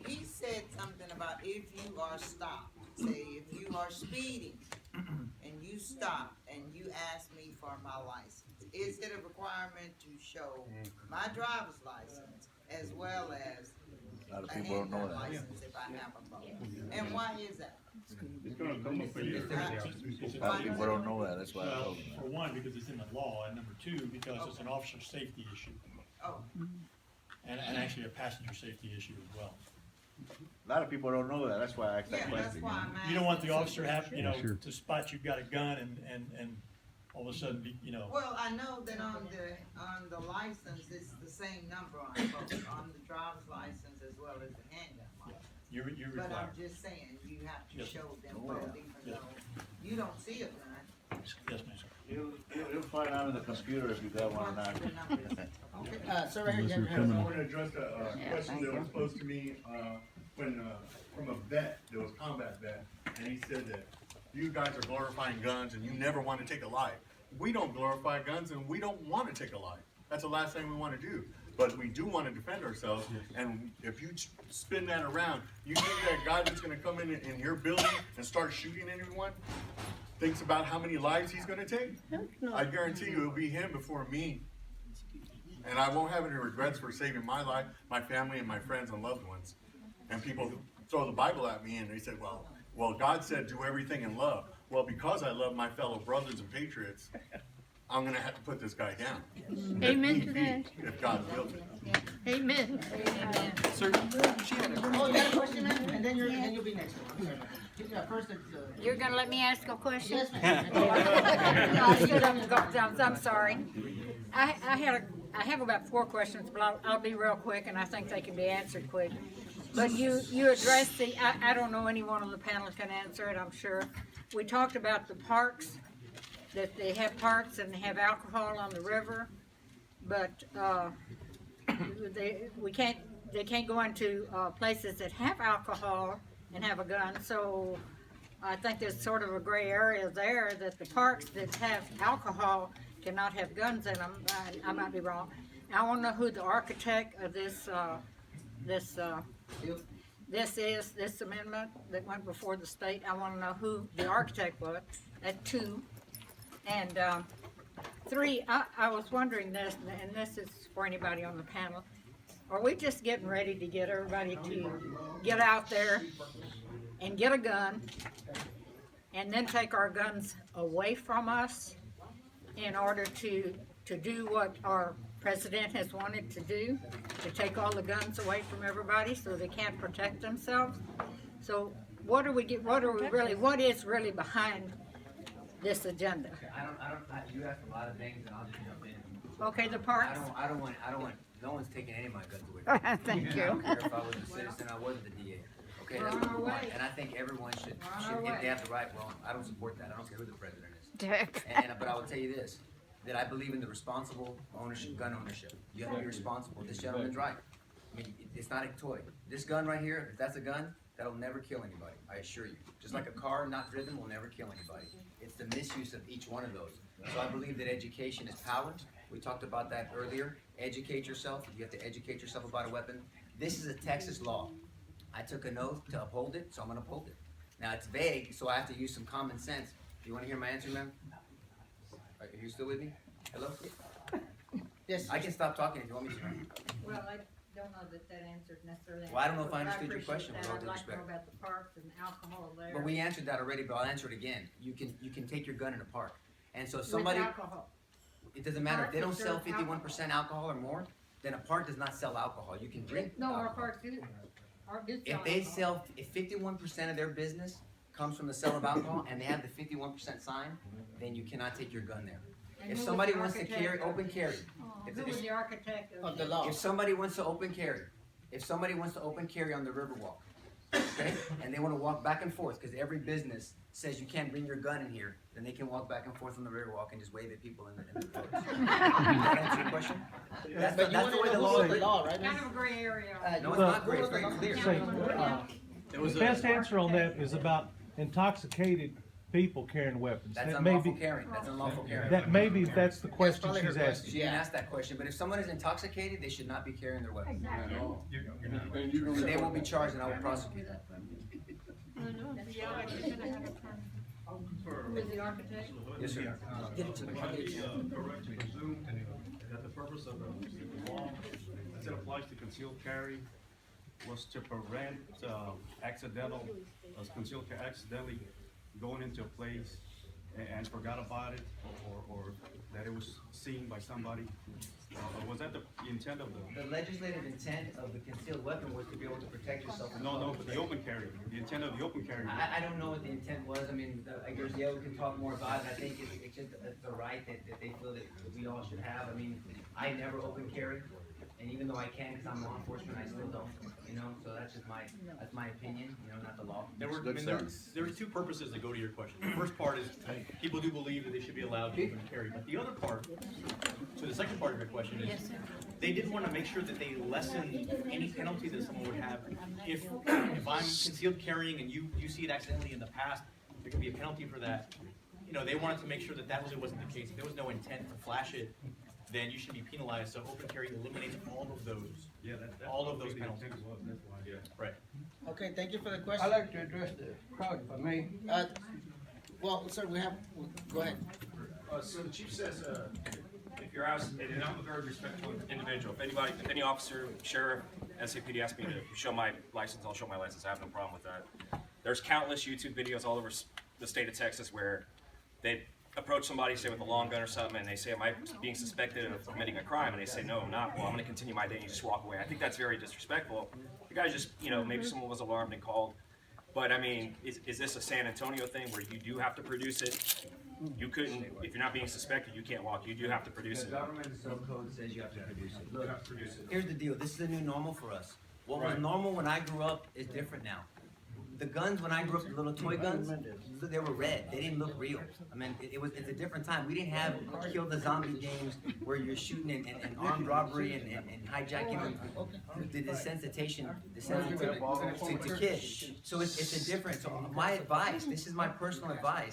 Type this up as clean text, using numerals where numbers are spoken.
He said something about if you are stopped, say if you are speeding and you stop and you ask me for my license, is it a requirement to show my driver's license as well as A lot of a people don't know handgun that. license if I have a boat? And why is that? It's gonna come up for you. A lot of people don't know that, that's why I Well, told them for one, because it's in the law, and number two, because it's an officer safety issue, Oh, and actually a passenger safety issue as well. that. A lot of people don't know that, that's why I asked that yeah, that's question. why I'm asking. You don't want the officer have, you know, Sure. to spot you've got a gun and all of a sudden be, you know. Well, I know that on the license, it's the same number on both, on the driver's license as well as the handgun license. You're But required. I'm just saying, you have to Yes. show them Oh, both, yeah. even Yes. though you don't see a gun. Yes, ma'am. You'll find out in the computer if you got one or not. The numbers. Okay. Sir, right here, you have Unless your you're hand criminal. I want to address a question that was posed to me, when, from a vet, that was combat vet, and he said that you guys are glorifying guns and you never want to take a life. We don't glorify guns and we don't want to take a life. That's the last thing we want to do. But we do want to defend ourselves, and if you spin that around, you think that guy that's gonna come in your building and start shooting anyone thinks about how many lives he's gonna take? I guarantee you it'll be him before me. And I won't have any regrets for saving my life, my family, and my friends and loved ones. And people throw the Bible at me and they said, well, God said do everything in love. Well, because I love my fellow brothers and patriots, I'm gonna have to put this guy down. Amen If to need that. be, if God wills it. Amen. Oh, you got a question, ma'am? And then you'll be next. First, You're gonna let me ask a question? yes, ma'am. No, I stood up and got down. I'm sorry. I have about 4 questions, but I'll be real quick, and I think they can be answered quick. But you addressed I don't know anyone on the panel can answer it, I'm sure. We talked about the parks, that they have parks and they have alcohol on the river, but, they can't go into, places that have alcohol and have a gun, so I think there's sort of a gray area there, that the parks that have alcohol cannot have guns in them. I might be wrong. I want to know who the architect of this amendment that went before the state. I want to know who the architect was. That's 2. And 3, I was wondering this, and this is for anybody on the panel. Are we just getting ready to get everybody to get out there and get a gun and then take our guns away from us in order to do what our president has wanted to do, to take all the guns away from everybody so they can't protect themselves? So what is really behind this agenda? You asked a lot of things, and I'll just jump in. Okay, the parks? I don't want, no one's taking any of my guns away from me. Thank I don't you. care if I was a citizen, I wasn't the DA. Okay, We're that's on number our one, way. and I think everyone should, We're on our if they way. have the right, well, I don't support that, I don't care who the president is. Dick. But I will tell you this, that I believe in the responsible ownership, gun ownership. You have to be responsible. This gentleman's right. I mean, it's not a toy. This gun right here, if that's a gun, that'll never kill anybody, I assure you. Just like a car not driven will never kill anybody. It's the misuse of each one of those. So I believe that education is power. We talked about that earlier. Educate yourself. You have to educate yourself about a weapon. This is a Texas law. I took an oath to uphold it, so I'm gonna uphold it. Now, it's vague, so I have to use some common sense. Do you wanna hear my answer, ma'am? Are you still with me? Hello? Yes. I can stop talking if you want me to. Well, I don't know that answered necessarily. Well, I don't know if I understood your question, with all I'd due like to know respect. about the parks and alcohol there. But we answered that already, but I'll answer it again. You can take your gun in a park. And so if With somebody, alcohol. it doesn't matter, if they don't Parks that sell serve 51% alcohol or more, then a park does not sell alcohol. You can drink No, our alcohol. parks do. Our do If they sell, if 51% of their business comes from the sale of alcohol and they have the 51% sign, then you cannot take your gun there. And If who was somebody the wants to architect carry, of open it? carry. Oh, If who it's- was the architect Of the law. If somebody wants to open carry, if somebody wants to open carry on the Riverwalk, okay, and they want to walk back and forth, because every business says you can't bring your gun in here, then they can walk back and forth on the Riverwalk and just wave at people in the roads. Does that answer your question? That's But you the way wanna the know law who's is the written. law, right, ma'am? Kind of a gray area. No, it's not great, it's very clear. The best answer on that is about intoxicated people carrying weapons. That's That may unlawful be, carrying, that's unlawful carrying. that's the question probably her she's question. asking. She didn't ask that question, but if someone is intoxicated, they should not be carrying their weapon. Exactly. And you They will be charged and I will prosecute. Who is the architect? Yes, sir. Get it to the Correct to presume that the purpose of the law, as it applies to concealed carry, was to prevent accidentally going into a place and forgot about it, or that it was seen by somebody? Was that the intent of the? The legislative intent of the concealed weapon was to be able to protect yourself. No, but the open carry, the intent of the open carry. I don't know what the intent was. I mean, I guess Yale can talk more about it. I think it's just the right that they feel that we all should have. I mean, I never open carry, and even though I can because I'm law enforcement, I still don't. You know, so that's just my opinion. You know, not the law. There were, I Good mean, sense. there were two purposes that go to your question. The first part is, people do believe that they should be allowed to open carry, but the other part, so the second part of your question is, they did want to make sure that they lessen any penalty that someone would have. If I'm concealed carrying and you see it accidentally in the past, there could be a penalty for that. You know, they wanted to make sure that that really wasn't the case. If there was no intent to flash it, then you should be penalized. So open carry eliminates all of those. Yeah, all of those penalties. That's why, yeah. Right. Okay, thank you for the I'd question. like to address the crowd, if I may. Well, sir, go ahead. So the chief says, if you're out, and I'm a very respectful individual, if any officer, sheriff, SAPD asks me to show my license, I'll show my license, I have no problem with that. There's countless YouTube videos all over the state of Texas where they approach somebody, say with a long gun or something, and they say, am I being suspected of committing a crime? And they say, no, I'm not. Well, I'm gonna continue my day, and you just walk away. I think that's very disrespectful. You guys just, maybe someone was alarmed and called. But I mean, is this a San Antonio thing where you do have to produce it? You couldn't, if you're not being suspected, you can't walk. You do have to produce The it. government code says you have to produce it. Look, here's the deal. This is the new normal for us. What was normal when I grew up is different now. The guns when I grew up, the little toy guns, they were red. They didn't look real. I mean, it's a different time. We didn't have kill the zombie games where you're shooting and armed robbery and hijacking and the desensitization to kids. So it's a difference. So my advice, this is my personal advice.